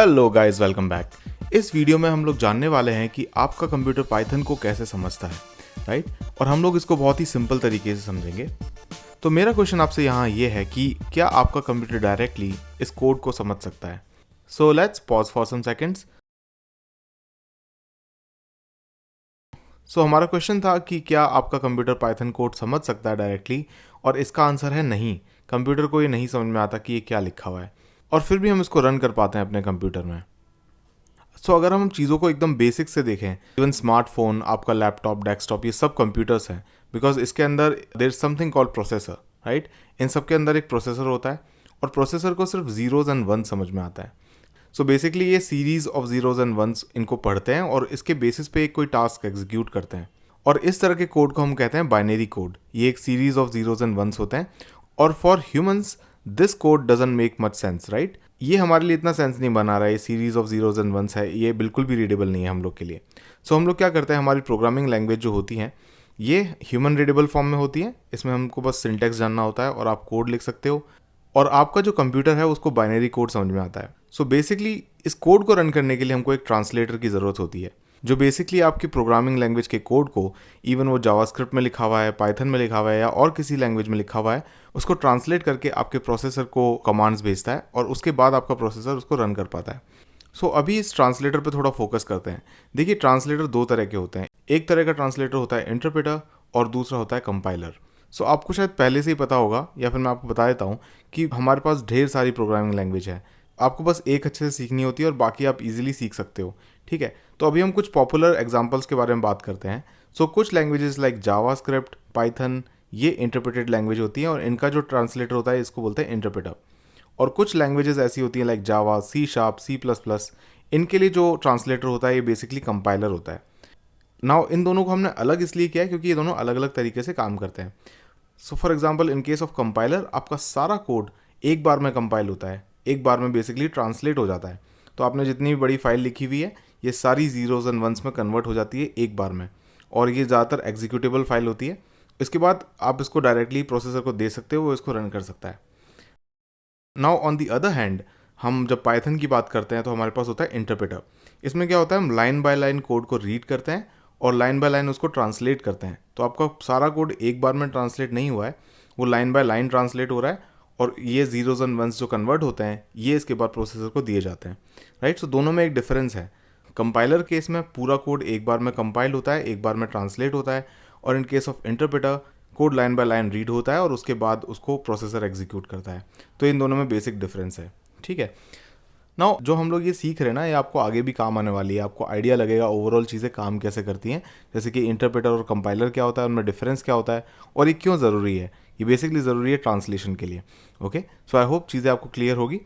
Hello guys, welcome back. इस video में हम लोग जानने वाले हैं कि आपका कंप्यूटर पाइथन को कैसे समझता है, राइट। और हम लोग इसको बहुत ही सिंपल तरीके से समझेंगे। तो मेरा क्वेश्चन आपसे यहाँ ये है कि क्या आपका कंप्यूटर डायरेक्टली इस कोड को समझ सकता है। So let's pause for some seconds. So हमारा क्वेश्चन था कि क्या आपका कंप्यूटर पाइथन कोड समझ सकता है डायरेक्टली, और इसका आंसर है नहीं। कंप्यूटर को ये नहीं समझ में आता कि ये क्या लिखा हुआ है, और फिर भी हम इसको रन कर पाते हैं अपने कंप्यूटर में। अगर हम चीज़ों को एकदम बेसिक से देखें, इवन स्मार्टफोन, आपका लैपटॉप, डेस्कटॉप, ये सब कंप्यूटर्स हैं, बिकॉज इसके अंदर there is something called processor, right. इन सब के अंदर एक प्रोसेसर होता है, और प्रोसेसर को सिर्फ जीरोज एंड वन समझ में आता है। बेसिकली ये series of zeros and ones इनको पढ़ते हैं और इसके बेसिस पे एक कोई टास्क एग्जीक्यूट करते हैं, और इस तरह के कोड को हम कहते हैं बाइनरी कोड। ये एक series of zeros and ones होते हैं, और for humans this code doesn't make much sense, right. ये हमारे लिए इतना सेंस नहीं बना रहा है। ये series of zeros and ones है, ये बिल्कुल भी रीडेबल नहीं है हम लोग के लिए। हम लोग क्या करते हैं, हमारी प्रोग्रामिंग लैंग्वेज जो होती है ये ह्यूमन रीडेबल फॉर्म में होती है। इसमें हमको बस सिंटेक्स जानना होता है और आप कोड लिख सकते हो, और आपका जो कंप्यूटर है उसको बाइनरी कोड समझ में आता है। बेसिकली इस कोड को रन करने के लिए हमको एक ट्रांसलेटर की ज़रूरत होती है, जो बेसिकली आपकी प्रोग्रामिंग लैंग्वेज के कोड को, इवन वो जावास्क्रिप्ट में लिखा हुआ है, पाइथन में लिखा हुआ है या और किसी लैंग्वेज में लिखा हुआ है, उसको ट्रांसलेट करके आपके प्रोसेसर को कमांड्स भेजता है, और उसके बाद आपका प्रोसेसर उसको रन कर पाता है। अभी इस ट्रांसलेटर पे थोड़ा फोकस करते हैं। देखिए, ट्रांसलेटर दो तरह के होते हैं। एक तरह का ट्रांसलेटर होता है इंटरप्रेटर, और दूसरा होता है कंपाइलर। आपको शायद पहले से ही पता होगा, या फिर मैं आपको बता देता हूँ कि हमारे पास ढेर सारी प्रोग्रामिंग लैंग्वेज है। आपको बस एक अच्छे से सीखनी होती है और बाकी आप इजीली सीख सकते हो, ठीक है। अभी हम कुछ पॉपुलर एग्जांपल्स के बारे में बात करते हैं। कुछ लैंग्वेजेस लाइक जावास्क्रिप्ट, पाइथन, ये इंटरप्रेटेड लैंग्वेज होती हैं, और इनका जो ट्रांसलेटर होता है इसको बोलते हैं इंटरप्रेटर। और कुछ लैंग्वेजेस ऐसी होती हैं like Java, C sharp, C++, इनके लिए जो ट्रांसलेटर होता है ये बेसिकली कंपाइलर होता है। नाउ इन दोनों को हमने अलग इसलिए किया है क्योंकि ये दोनों अलग अलग तरीके से काम करते हैं। For example, in case of compiler, आपका सारा कोड एक बार में कंपाइल होता है, एक बार में बेसिकली ट्रांसलेट हो जाता है। आपने जितनी भी बड़ी फाइल लिखी हुई है ये सारी जीरोज एंड वंस में कन्वर्ट हो जाती है एक बार में, और ये ज़्यादातर एग्जीक्यूटेबल फाइल होती है। इसके बाद आप इसको डायरेक्टली प्रोसेसर को दे सकते हो, वो इसको रन कर सकता है। Now on the other hand, हम जब पाइथन की बात करते हैं तो हमारे पास होता है इंटरप्रेटर। इसमें क्या होता है, हम लाइन बाय लाइन कोड को रीड करते हैं और लाइन बाय लाइन उसको ट्रांसलेट करते हैं। आपका सारा कोड एक बार में ट्रांसलेट नहीं हुआ है, वो लाइन बाय लाइन ट्रांसलेट हो रहा है, और ये जीरोज एंड वंस जो कन्वर्ट होते हैं ये इसके बाद प्रोसेसर को दिए जाते हैं, राइट। दोनों में एक डिफरेंस है। कंपाइलर केस में पूरा कोड एक बार में कंपाइल होता है, एक बार में ट्रांसलेट होता है, और in case of interpreter code line by line read होता है और उसके बाद उसको प्रोसेसर एग्जीक्यूट करता है। इन दोनों में बेसिक डिफरेंस है, ठीक है। नाउ जो हम लोग ये सीख रहे हैं ना, ये आपको आगे भी काम आने वाली है। आपको आइडिया लगेगा ओवरऑल चीज़ें काम कैसे करती हैं, जैसे कि इंटरप्रेटर और कंपाइलर क्या होता है, उनमें डिफरेंस क्या होता है, और ये क्यों ज़रूरी है। ये बेसिकली ज़रूरी है ट्रांसलेशन के लिए। ओके, आई होप चीज़ें आपको क्लियर होगी।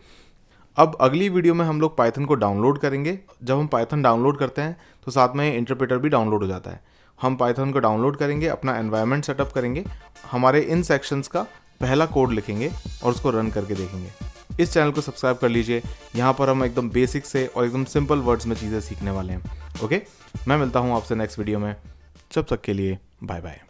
अब अगली वीडियो में हम लोग पाइथन को डाउनलोड करेंगे। जब हम पाइथन डाउनलोड करते हैं तो साथ में इंटरप्रेटर भी डाउनलोड हो जाता है। हम पाइथन को डाउनलोड करेंगे, अपना एनवायरनमेंट सेटअप करेंगे, हमारे इन सेक्शंस का पहला कोड लिखेंगे और उसको रन करके देखेंगे। इस चैनल को सब्सक्राइब कर लीजिए, यहाँ पर हम एकदम बेसिक से और एकदम सिंपल वर्ड्स में चीज़ें सीखने वाले हैं। ओके, मैं मिलता हूँ आपसे नेक्स्ट वीडियो में। जब तक के लिए बाय बाय।